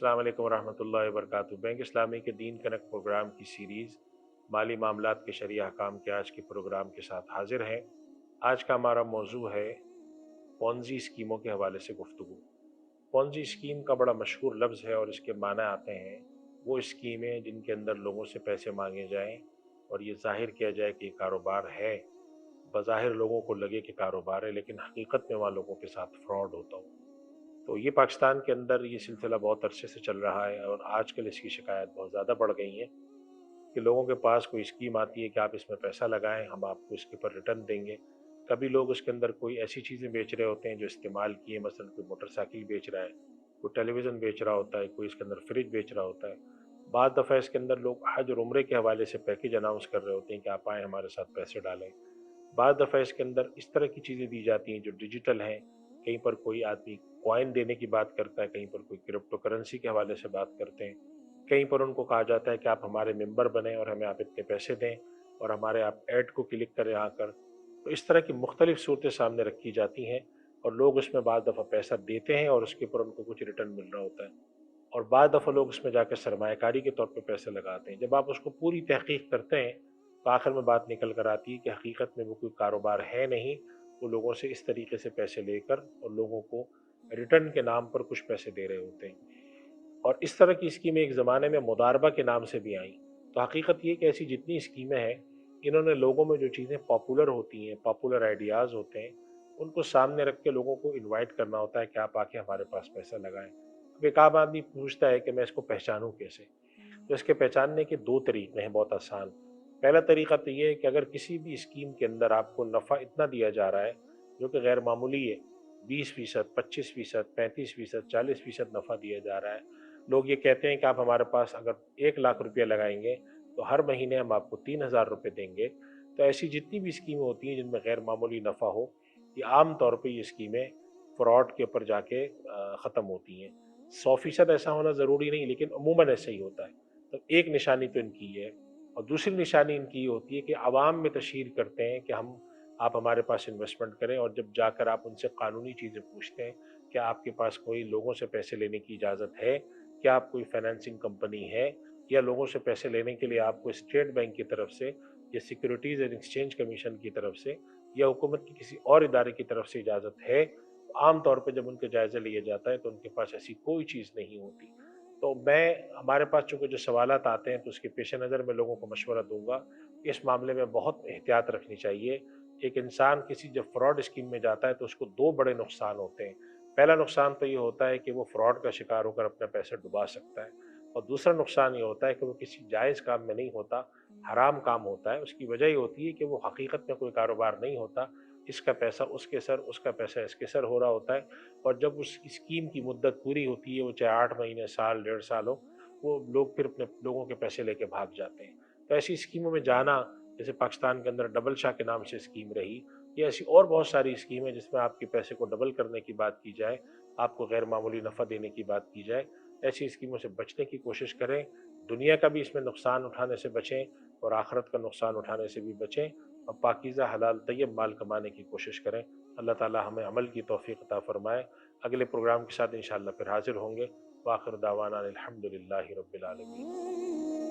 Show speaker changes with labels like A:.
A: अस्सलाम वालेकुम रहमतुल्लाहि व बरकातुहू। बैंक इस्लामी के दीन कनेक्ट प्रोग्राम की सीरीज़ माली मामलात के शरिया अहकाम के आज के प्रोग्राम के साथ हाजिर हैं। आज का हमारा मौजू है पॉन्जी स्कीमों के हवाले से गुफ्तगू। पॉन्जी स्कीम का बड़ा मशहूर लफ्ज़ है और इसके माना आते हैं वो स्कीमें जिनके अंदर लोगों से पैसे मांगे जाएं और ये ज़ाहिर किया जाए कि ये कारोबार है। बज़ाहिर लोगों को लगे कि कारोबार है, लेकिन हकीकत में वहाँ लोगों के साथ फ्रॉड होता हो। तो ये पाकिस्तान के अंदर ये सिलसिला बहुत अरसे से चल रहा है और आजकल इसकी शिकायत बहुत ज़्यादा बढ़ गई है कि लोगों के पास कोई स्कीम आती है कि आप इसमें पैसा लगाएं, हम आपको इसके ऊपर रिटर्न देंगे। कभी लोग उसके अंदर कोई ऐसी चीज़ें बेच रहे होते हैं जो इस्तेमाल किए, मसलन कोई मोटरसाइकिल बेच रहा है, कोई टेलीविज़न बेच रहा होता है, कोई इसके अंदर फ्रिज बेच रहा होता है। बाद दफ़ा इसके अंदर लोग हज और उम्रे के हवाले से पैकेज अनाउंस कर रहे होते हैं कि आप आएँ हमारे साथ पैसे डालें। बाद दफ़ा इसके अंदर इस तरह की चीज़ें दी जाती हैं जो डिजिटल हैं। कहीं पर कोई आदमी कॉइन देने की बात करता है, कहीं पर कोई क्रिप्टो करेंसी के हवाले से बात करते हैं, कहीं पर उनको कहा जाता है कि आप हमारे मेंबर बने और हमें आप इतने पैसे दें और हमारे आप ऐड को क्लिक करें आकर। तो इस तरह की मुख्तलिफ सूरतें सामने रखी जाती हैं और लोग उसमें बाद दफ़ा पैसा देते हैं और उसके ऊपर उनको कुछ रिटर्न मिल रहा होता है। और बाद दफ़ा लोग उसमें जाकर सरमायाकारी के तौर पे पैसे लगाते हैं। जब आप उसको पूरी तहकीक करते हैं तो आखिर में बात निकल कर आती है कि हकीकत में वो कोई कारोबार है नहीं, वो लोगों से इस तरीके से पैसे लेकर और लोगों को रिटर्न के नाम पर कुछ पैसे दे रहे होते हैं। और इस तरह की स्कीमें एक ज़माने में मुदारबा के नाम से भी आईं। तो हकीकत ये कि ऐसी जितनी स्कीमें हैं, इन्होंने लोगों में जो चीज़ें पॉपुलर होती हैं, पॉपुलर आइडियाज़ होते हैं, उनको सामने रख के लोगों को इनवाइट करना होता है कि आप आके हमारे पास पैसा लगाएँ। अब एक आम आदमी पूछता है कि मैं इसको पहचानूँ कैसे? तो इसके पहचानने के 2 तरीके हैं बहुत आसान। पहला तरीका तो ये है कि अगर किसी भी स्कीम के अंदर आपको नफ़ा इतना दिया जा रहा है, जो कि गैर मामूली है, 20%, 25%, 35%, 40% नफ़ा दिया जा रहा है। लोग ये कहते हैं कि आप हमारे पास अगर 1 लाख रुपया लगाएँगे, तो हर महीने हम आपको 3,000 रुपए देंगे। तो ऐसी जितनी भी स्कीमें होती हैं जिनमें गैर मामूली नफ़ा हो, ये आम तौर पे ये स्कीमें फ्रॉड के ऊपर जाके ख़त्म होती हैं। 100% ऐसा होना ज़रूरी नहीं, लेकिन अमूमन ऐसा ही होता है। तो एक निशानी तो इनकी ये है और दूसरी निशानी इनकी ये होती है कि आवाम में तशहीर करते हैं कि हम आप हमारे पास इन्वेस्टमेंट करें, और जब जाकर आप उनसे कानूनी चीज़ें पूछते हैं, क्या आपके पास कोई लोगों से पैसे लेने की इजाज़त है, क्या आप कोई फाइनेंसिंग कंपनी है, या लोगों से पैसे लेने के लिए आपको स्टेट बैंक की तरफ से या सिक्योरिटीज़ एंड एक्सचेंज कमीशन की तरफ से या हुकूमत की किसी और इदारे की तरफ से इजाज़त है। तो आम तौर पे जब उनके जायज़ा लिया जाता है तो उनके पास ऐसी कोई चीज़ नहीं होती। तो मैं हमारे पास चूँकि जो सवालात आते हैं तो उसके पेश नज़र मैं लोगों को मशवरा दूँगा, इस मामले में बहुत एहतियात रखनी चाहिए। एक इंसान किसी जब फ्रॉड स्कीम में जाता है तो उसको 2 बड़े नुकसान होते हैं। पहला नुकसान तो ये होता है कि वो फ्रॉड का शिकार होकर अपना पैसा डुबा सकता है, और दूसरा नुकसान ये होता है कि वो किसी जायज़ काम में नहीं होता, हराम काम होता है। उसकी वजह ये होती है कि वो हकीकत में कोई कारोबार नहीं होता, इसका पैसा उसके सर, उसका पैसा इसके सर हो रहा होता है। और जब उस स्कीम की मुद्दत पूरी होती है, वो चाहे 8 महीने, साल, डेढ़ साल हो, वो लोग फिर अपने लोगों के पैसे लेके भाग जाते हैं। तो ऐसी स्कीमों में जाना, जैसे पाकिस्तान के अंदर डबल शाह के नाम से स्कीम रही, या ऐसी और बहुत सारी स्कीम है जिसमें आपके पैसे को डबल करने की बात की जाए, आपको गैर मामूली नफ़ा देने की बात की जाए। ऐसी स्कीमों से बचने की कोशिश करें, दुनिया का भी इसमें नुकसान उठाने से बचें और आखिरत का नुकसान उठाने से भी बचें, और पाकीज़ा हलाल तय्यब माल कमाने की कोशिश करें। अल्लाह ताला हमें अमल की तौफ़ीक़ अता फ़रमाए। अगले प्रोग्राम के साथ इंशाअल्लाह फिर हाज़िर होंगे। व आखिर दावाना अनिल हम्दुलिल्लाहि रब्बिल आलमीन।